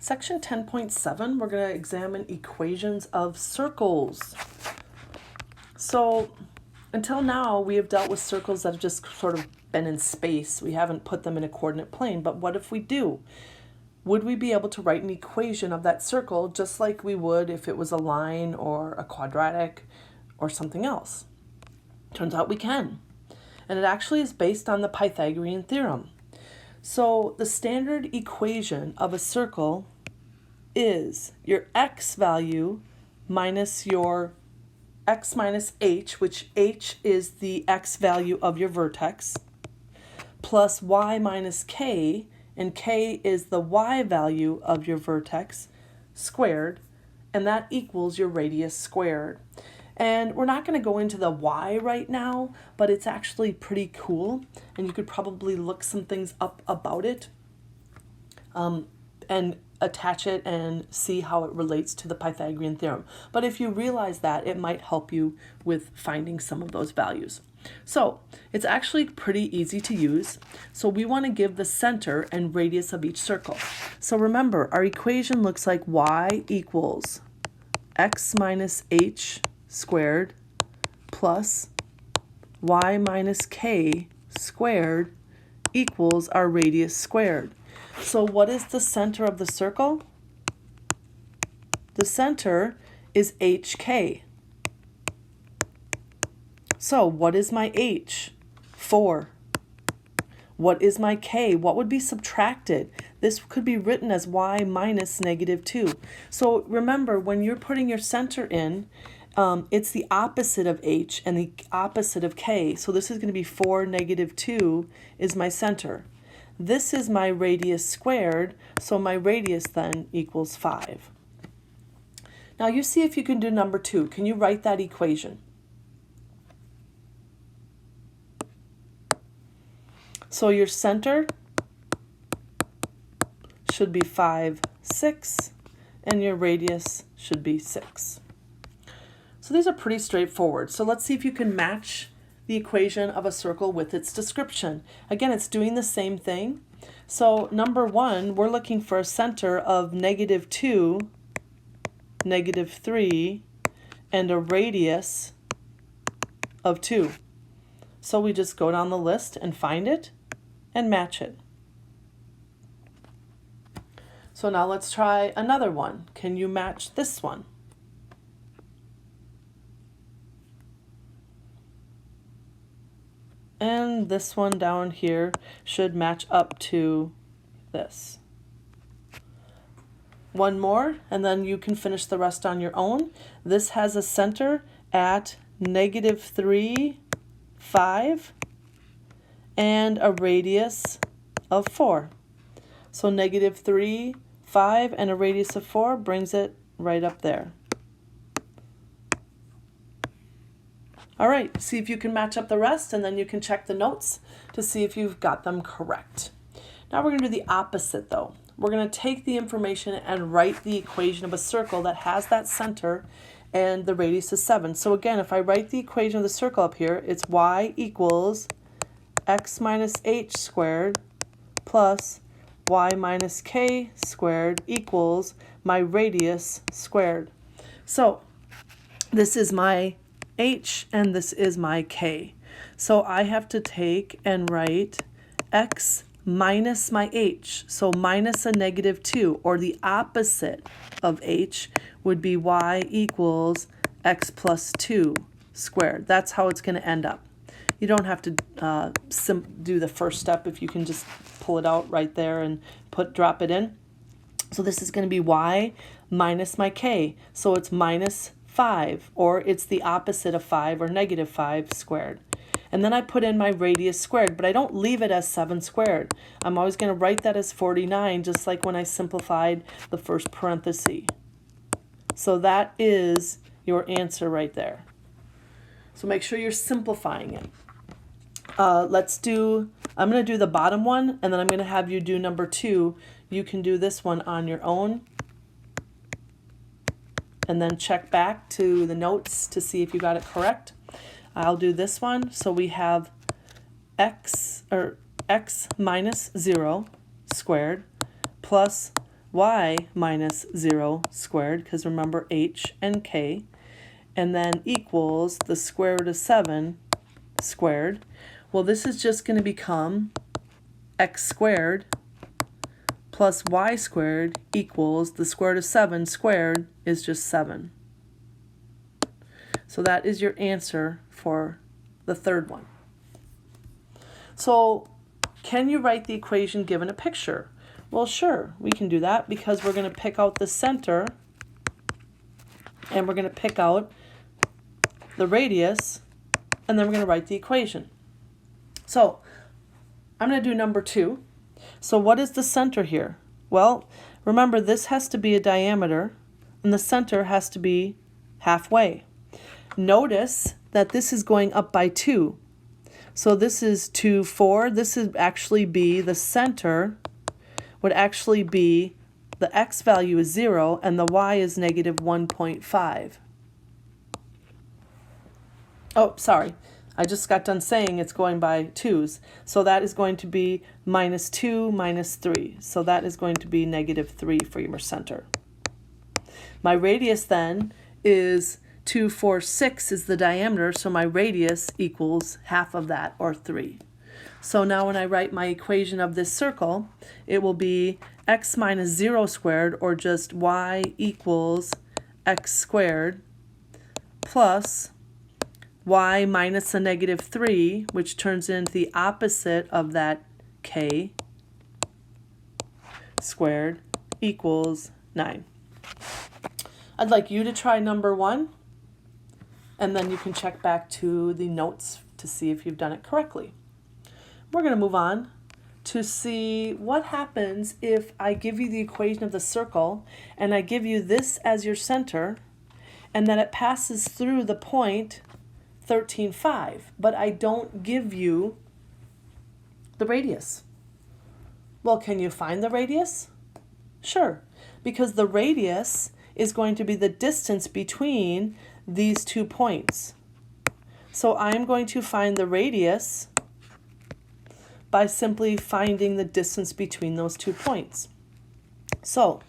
Section 10.7, we're going to examine equations of circles. So until now, we have dealt with circles that have just sort of been in space. We haven't put them in a coordinate plane, but what if we do? Would we be able to write an equation of that circle just like we would if it was a line or a quadratic or something else? Turns out we can. And it actually is based on the Pythagorean theorem. So the standard equation of a circle is your x value minus your x minus h, which h is the x value of your vertex, plus y minus k, and k is the y value of your vertex squared, and that equals your radius squared. And we're not going to go into the y right now, but it's actually pretty cool, and you could probably look some things up about it and attach it and see how it relates to the Pythagorean theorem. But if you realize that, it might help you with finding some of those values. So it's actually pretty easy to use. So we want to give the center and radius of each circle. So remember, our equation looks like y equals x minus h squared plus y minus k squared equals our radius squared. So what is the center of the circle? The center is HK. So what is my H? 4. What is my K? What would be subtracted? This could be written as y minus -2. So remember, when you're putting your center in, it's the opposite of H and the opposite of K. So this is going to be 4, -2 is my center. This is my radius squared, so my radius then equals 5. Now you see if you can do number 2. Can you write that equation? So your center should be 5, 6, and your radius should be 6. So these are pretty straightforward. So let's see if you can match the equation of a circle with its description. Again, it's doing the same thing. So number 1, we're looking for a center of -2, -3, and a radius of 2. So we just go down the list and find it and match it. So now let's try another one. Can you match this one? And this one down here should match up to this. One more, and then you can finish the rest on your own. This has a center at -3, 5, and a radius of 4. So -3, 5, and a radius of 4 brings it right up there. All right, see if you can match up the rest, and then you can check the notes to see if you've got them correct. Now we're going to do the opposite though. We're going to take the information and write the equation of a circle that has that center and the radius is 7. So again, if I write the equation of the circle up here, it's y equals x minus h squared plus y minus k squared equals my radius squared. So this is my h and this is my k. So I have to take and write x minus my h. So minus a -2, or the opposite of h would be y equals x plus 2 squared. That's how it's going to end up. You don't have to do the first step if you can just pull it out right there and drop it in. So this is going to be y minus my k. So it's minus 5, or it's the opposite of 5, or -5 squared. And then I put in my radius squared, but I don't leave it as 7 squared. I'm always going to write that as 49, just like when I simplified the first parenthesis. So that is your answer right there. So make sure you're simplifying it. I'm going to do the bottom one, and then I'm going to have you do number 2. You can do this one on your own, and then check back to the notes to see if you got it correct. I'll do this one. So we have x minus 0 squared plus y minus 0 squared, because remember h and k, and then equals the square root of 7 squared. Well, this is just going to become x squared plus y squared equals the square root of 7 squared is just 7. So that is your answer for the third one. So can you write the equation given a picture? Well, sure, we can do that because we're going to pick out the center and we're going to pick out the radius, and then we're going to write the equation. So I'm going to do number 2. So what is the center here? Well, remember this has to be a diameter and the center has to be halfway. Notice that this is going up by 2. So this is 2, 4. This would actually be the center, would actually be the x value is 0 and the y is negative 1.5. Oh, sorry. I just got done saying it's going by 2's. So that is going to be minus 2 minus 3. So that is going to be negative 3 for your center. My radius then is 2, 4, 6 is the diameter, so my radius equals half of that, or 3. So now when I write my equation of this circle, it will be x minus 0 squared, or just y equals x squared, plus y minus a negative 3, which turns into the opposite of that k squared, equals 9. I'd like you to try number 1, and then you can check back to the notes to see if you've done it correctly. We're going to move on to see what happens if I give you the equation of the circle and I give you this as your center, and then it passes through the point 13.5, but I don't give you the radius. Well, can you find the radius? Sure, because the radius is going to be the distance between these 2 points. So I'm going to find the radius by simply finding the distance between those 2 points. So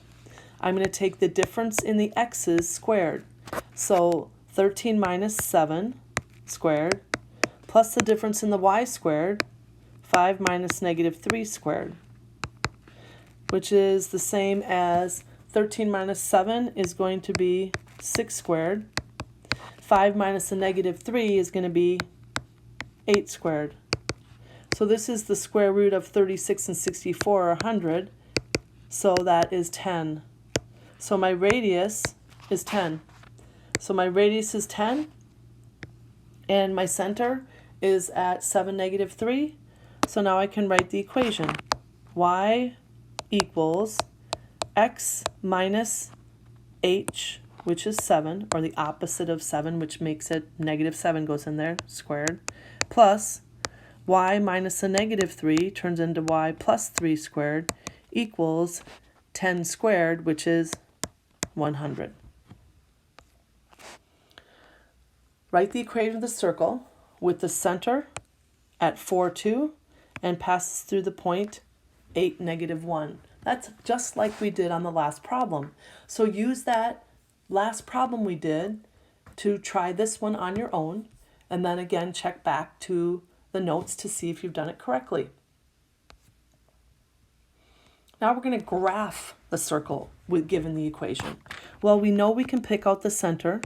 I'm going to take the difference in the x's squared. So 13 minus 7 squared plus the difference in the y squared, 5 minus negative 3 squared, which is the same as 13 minus 7 is going to be 6 squared. 5 minus a negative 3 is going to be 8 squared. So this is the square root of 36 and 64, or 100. So that is 10. So my radius is 10. So my radius is 10. And my center is at 7, negative 3. So now I can write the equation. Y equals x minus h, which is 7, or the opposite of 7, which makes it negative 7 goes in there, squared, plus y minus a negative 3 turns into y plus 3 squared equals 10 squared, which is 100. Write the equation of the circle with the center at 4, 2 and passes through the point 8, negative 1. That's just like we did on the last problem. So use that last problem we did to try this one on your own, and then again check back to the notes to see if you've done it correctly. Now we're going to graph the circle given the equation. Well, we know we can pick out the center.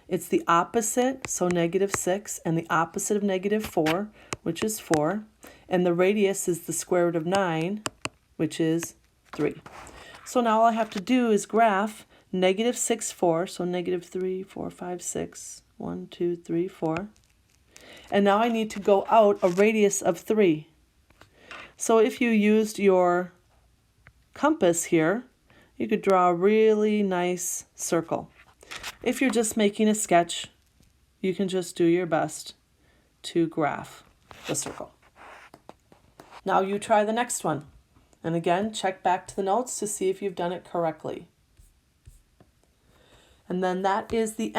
It's the opposite, so negative 6, and the opposite of negative 4, which is 4. And the radius is the square root of 9, which is 3. So now all I have to do is graph negative 6, 4, so negative 3, 4, 5, 6, 1, 2, 3, 4. And now I need to go out a radius of 3. So if you used your compass here, you could draw a really nice circle. If you're just making a sketch, you can just do your best to graph the circle. Now you try the next one. And again, check back to the notes to see if you've done it correctly. And then that is the end.